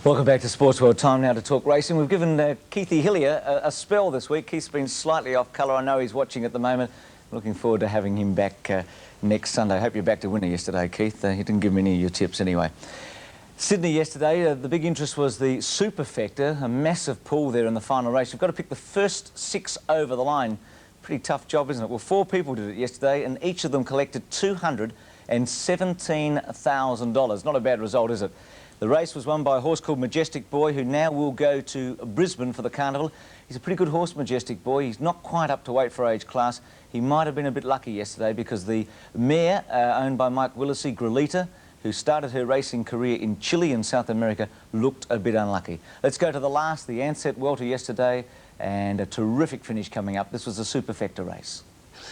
Welcome back to Sportsworld. Time now to talk racing. We've given Keithy Hillier a spell this week. Keith's been slightly off colour. I know he's watching at the moment. Looking forward to having him back next Sunday. Hope you're back to winner yesterday, Keith. He didn't give me any of your tips anyway. Sydney yesterday, the big interest was the Superfecta, a massive pool there in the final race. You've got to pick the first 6 over the line. Pretty tough job, isn't it? Well, 4 people did it yesterday, and each of them collected $217,000. Not a bad result, is it? The race was won by a horse called Majestic Boy, who now will go to Brisbane for the carnival. He's a pretty good horse, Majestic Boy. He's not quite up to weight for age class. He might have been a bit lucky yesterday because the mare, owned by Mike Willesee, Grelita, who started her racing career in Chile in South America, looked a bit unlucky. Let's go to the last, the Ansett Welter yesterday, and a terrific finish coming up. This was a Superfecta race.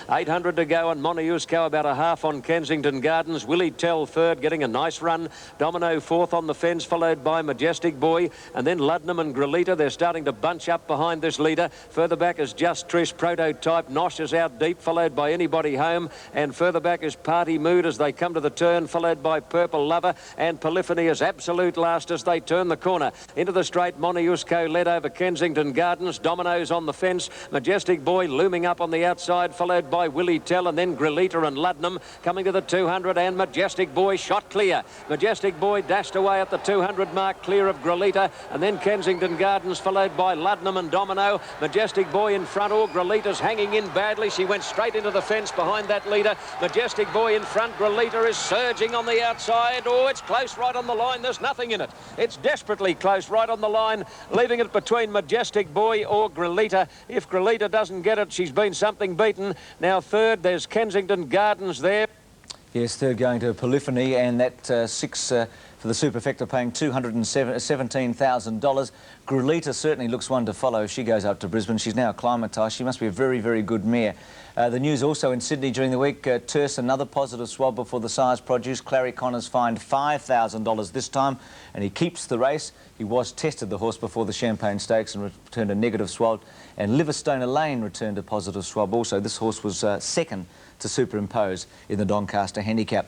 800 to go, and Moniusco about a half on Kensington Gardens. Willie Tell third, getting a nice run. Domino fourth on the fence, followed by Majestic Boy, and then Ludnam and Grelita. They're starting to bunch up behind this leader. Further back is Just Trish, Prototype. Nosh is out deep, followed by Anybody Home, and further back is Party Mood as they come to the turn, followed by Purple Lover, and Polyphony is absolute last as they turn the corner. Into the straight, Moniusco led over Kensington Gardens. Domino's on the fence. Majestic Boy looming up on the outside, followed by Willie Tell, and then Grelita and Ludnam coming to the 200, and Majestic Boy shot clear. Majestic Boy dashed away at the 200 mark, clear of Grelita, and then Kensington Gardens followed by Ludnam and Domino. Majestic Boy in front, or Grelita's hanging in badly. She went straight into the fence behind that leader. Majestic Boy in front. Grelita is surging on the outside. Oh, it's close right on the line. There's nothing in it. It's desperately close right on the line, leaving it between Majestic Boy or Grelita. If Grelita doesn't get it, she's been something beaten. Now third, there's Kensington Gardens there. Yes, third going to Polyphony, and that 6 for the Superfecta paying $217,000. Grelita certainly looks one to follow if she goes up to Brisbane. She's now acclimatised. She must be a very, very good mare. The news also in Sydney during the week, Terse, another positive swab before the size produce. Clary Connors fined $5,000 this time, and he keeps the race. He was tested, the horse, before the Champagne Stakes and returned a negative swab. And Liverstone Lane returned a positive swab also. This horse was second to superimpose in the Doncaster Handicap.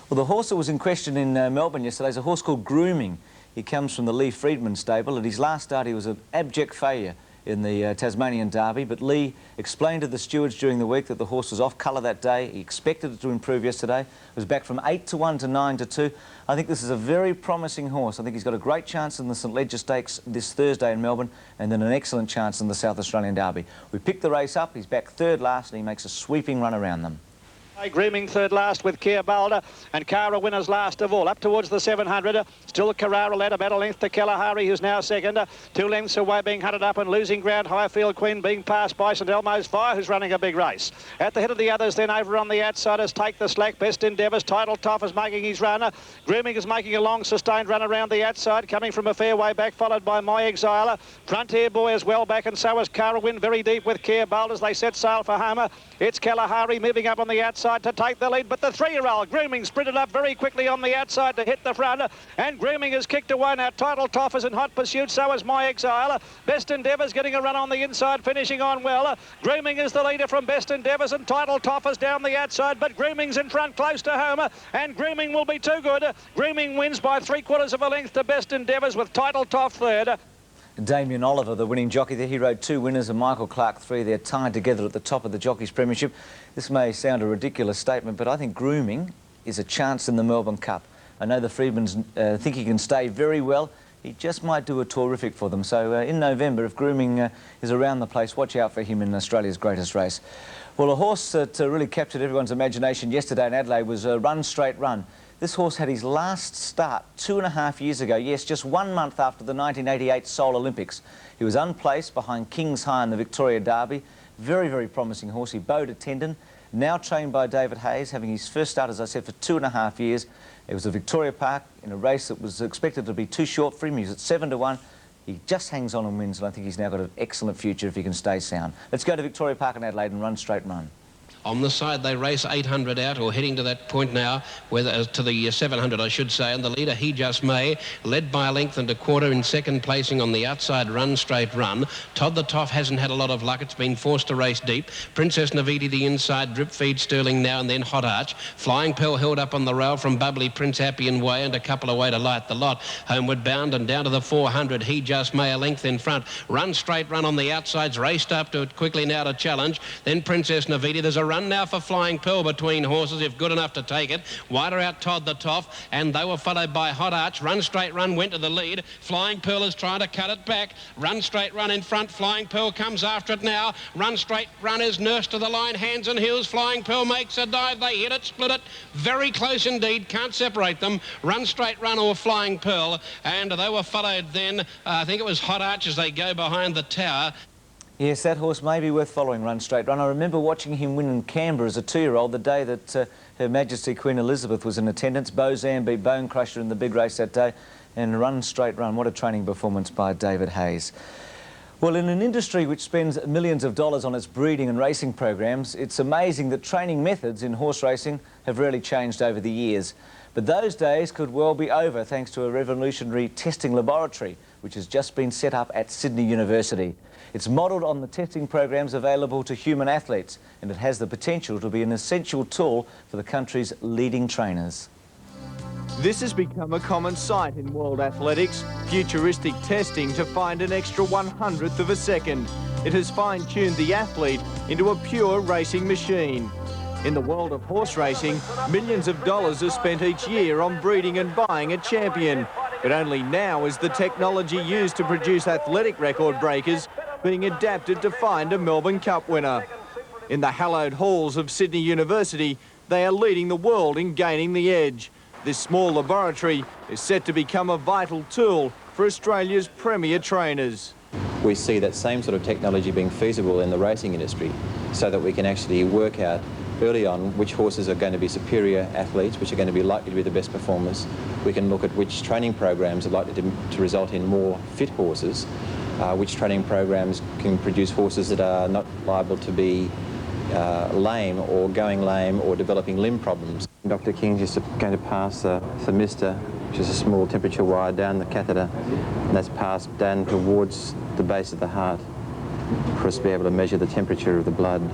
Well, the horse that was in question in Melbourne yesterday is a horse called Grooming. He comes from the Lee Freedman stable. At his last start, he was an abject failure in the Tasmanian Derby, but Lee explained to the stewards during the week that the horse was off colour that day. He expected it to improve yesterday. It was back from 8-1 to 9-2. I think this is a very promising horse. I think he's got a great chance in the St Leger Stakes this Thursday in Melbourne, and then an excellent chance in the South Australian Derby. We picked the race up. He's back third last, and he makes a sweeping run around them. Grooming third last with Keir Boulder, and Cara winners last of all. Up towards the 700. Still Carrara led about a length to Kalahari, who's now second. 2 lengths away, being hunted up and losing ground. Highfield Queen being passed by St Elmo's Fire, who's running a big race. At the head of the others, then over on the outsiders, Take the Slack, Best Endeavours. Title Toff is making his run. Grooming is making a long sustained run around the outside, coming from a fair way back, followed by My Exile. Frontier Boy is well back, and so is Cara Win, very deep with Keir Boulder as they set sail for Homer. It's Kalahari moving up on the outside to take the lead, but the 3-year-old Grooming sprinted up very quickly on the outside to hit the front, and Grooming has kicked away. Now Title Toff is in hot pursuit, so is My Exile. Best Endeavours getting a run on the inside, finishing on well. Grooming is the leader from Best Endeavours, and Title Toff is down the outside, but Grooming's in front close to home, and Grooming will be too good. Grooming wins by 3/4 of a length to Best Endeavours, with Title Toff third. Damien Oliver, the winning jockey there, he rode 2 winners and Michael Clark 3. They're tied together at the top of the Jockeys Premiership. This may sound a ridiculous statement, but I think Grooming is a chance in the Melbourne Cup. I know the Freedmans think he can stay very well. He just might do a terrific for them. So in November, if Grooming is around the place, watch out for him in Australia's greatest race. Well, a horse that really captured everyone's imagination yesterday in Adelaide was Run Straight Run. This horse had his last start 2.5 years ago, yes, just 1 month after the 1988 Seoul Olympics. He was unplaced behind Kings High in the Victoria Derby. Very, very promising horse. He bowed a tendon, now trained by David Hayes, having his first start, as I said, for 2.5 years. It was at Victoria Park in a race that was expected to be too short for him. He was at 7-1. He just hangs on and wins, and I think he's now got an excellent future if he can stay sound. Let's go to Victoria Park in Adelaide and Run Straight Run. On the side, they race 800 out, or heading to that point now, to the 700, I should say. And the leader, He Just May, led by a length and a quarter in second placing on the outside Run Straight Run. Todd the Toff hasn't had a lot of luck. It's been forced to race deep. Princess Naviti the inside, Drip Feed Sterling now, and then Hot Arch. Flying Pearl held up on the rail from Bubbly Prince Happy and Way, and a couple away to Light the Lot. Homeward bound and down to the 400. He Just May a length in front. Run Straight Run on the outsides, raced up to it quickly now to challenge. Then Princess Naviti. There's a run now for Flying Pearl between horses, if good enough to take it. Wider out Todd the Toff, and they were followed by Hot Arch. Run Straight Run went to the lead. Flying Pearl is trying to cut it back. Run Straight Run in front. Flying Pearl comes after it now. Run Straight Run is nursed to the line, hands and heels. Flying Pearl makes a dive. They hit it, split it. Very close indeed. Can't separate them. Run Straight Run or Flying Pearl. And they were followed then, I think it was Hot Arch as they go behind the tower. Yes, that horse may be worth following, Run Straight Run. I remember watching him win in Canberra as a 2-year-old the day that Her Majesty Queen Elizabeth was in attendance. Bozan beat Bone Crusher in the big race that day. And Run Straight Run, what a training performance by David Hayes. Well, in an industry which spends millions of dollars on its breeding and racing programs, it's amazing that training methods in horse racing have really changed over the years. But those days could well be over thanks to a revolutionary testing laboratory which has just been set up at Sydney University. It's modelled on the testing programs available to human athletes, and it has the potential to be an essential tool for the country's leading trainers. This has become a common sight in world athletics, futuristic testing to find an extra 100th of a second. It has fine-tuned the athlete into a pure racing machine. In the world of horse racing, millions of dollars are spent each year on breeding and buying a champion. But only now is the technology used to produce athletic record breakers being adapted to find a Melbourne Cup winner. In the hallowed halls of Sydney University, they are leading the world in gaining the edge. This small laboratory is set to become a vital tool for Australia's premier trainers. We see that same sort of technology being feasible in the racing industry so that we can actually work out early on which horses are going to be superior athletes, which are going to be likely to be the best performers. We can look at which training programs are likely to result in more fit horses, which training programs can produce horses that are not liable to be lame or going lame or developing limb problems. Dr. King's just going to pass the thermistor, which is a small temperature wire down the catheter, and that's passed down towards the base of the heart for us to be able to measure the temperature of the blood.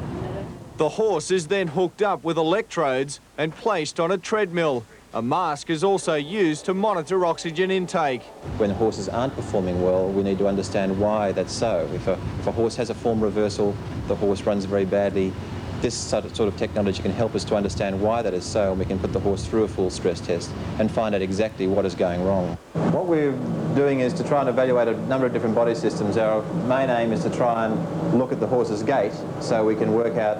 The horse is then hooked up with electrodes and placed on a treadmill. A mask is also used to monitor oxygen intake. When horses aren't performing well, we need to understand why that's so. If a horse has a form reversal, the horse runs very badly, this sort of technology can help us to understand why that is so, and we can put the horse through a full stress test and find out exactly what is going wrong. What we're doing is to try and evaluate a number of different body systems. Our main aim is to try and look at the horse's gait so we can work out,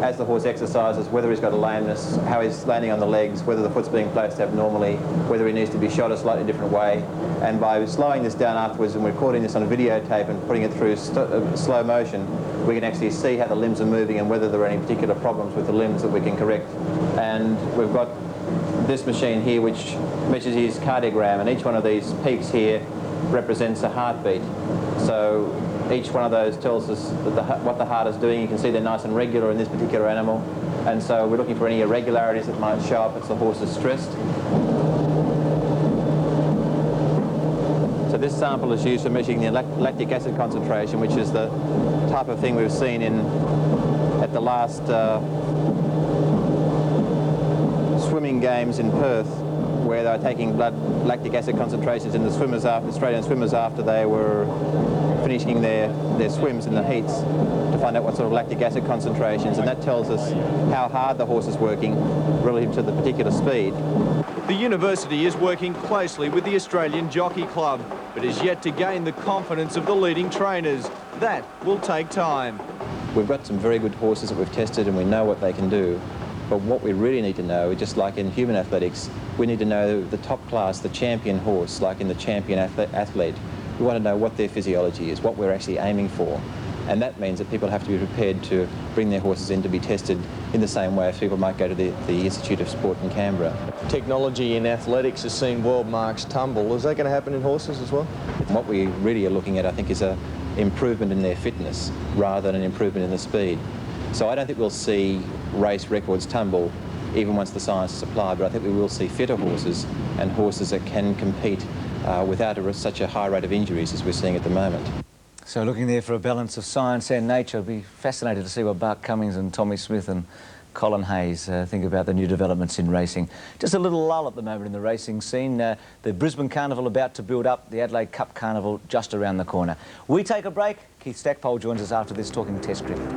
as the horse exercises, whether he's got a lameness, how he's landing on the legs, whether the foot's being placed abnormally, whether he needs to be shot a slightly different way. And by slowing this down afterwards and recording this on a videotape and putting it through slow motion, we can actually see how the limbs are moving and whether there are any particular problems with the limbs that we can correct. And we've got this machine here which measures his cardiogram, and each one of these peaks here represents a heartbeat. So each one of those tells us what the heart is doing. You can see they're nice and regular in this particular animal, and so we're looking for any irregularities that might show up if the horse is stressed. So this sample is used for measuring the lactic acid concentration, which is the type of thing we've seen at the last swimming games in Perth, where they were taking blood lactic acid concentrations in the Australian swimmers after they were finishing their swims in the heats, to find out what sort of lactic acid concentrations, and that tells us how hard the horse is working relative to the particular speed. The university is working closely with the Australian Jockey Club, but is yet to gain the confidence of the leading trainers. That will take time. We've got some very good horses that we've tested and we know what they can do, but what we really need to know, just like in human athletics, we need to know the top class, the champion horse, like in the champion athlete. We want to know what their physiology is, what we're actually aiming for. And that means that people have to be prepared to bring their horses in to be tested in the same way as people might go to the Institute of Sport in Canberra. Technology in athletics has seen world marks tumble. Is that going to happen in horses as well? What we really are looking at, I think, is an improvement in their fitness rather than an improvement in the speed. So I don't think we'll see race records tumble even once the science is applied, but I think we will see fitter horses and horses that can compete without such a high rate of injuries as we're seeing at the moment. So looking there for a balance of science and nature. I'll be fascinated to see what Bart Cummings and Tommy Smith and Colin Hayes think about the new developments in racing. Just a little lull at the moment in the racing scene. The Brisbane Carnival about to build up, the Adelaide Cup Carnival just around the corner. We take a break. Keith Stackpole joins us after this talking Test cricket.